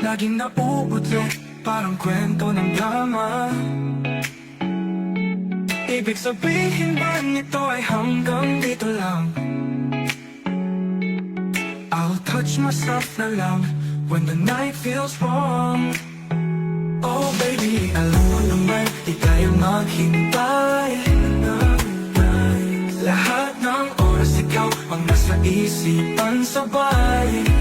laging nauutot, parang kwento ng drama. Ibig sabihin ba nito ay hanggang dito lang? I'll touch myself na lang when the night feels wrong. Oh baby, alam mo naman, di tayo maghintay. Lahat ng oras ikaw ang nasa isipan, sabay.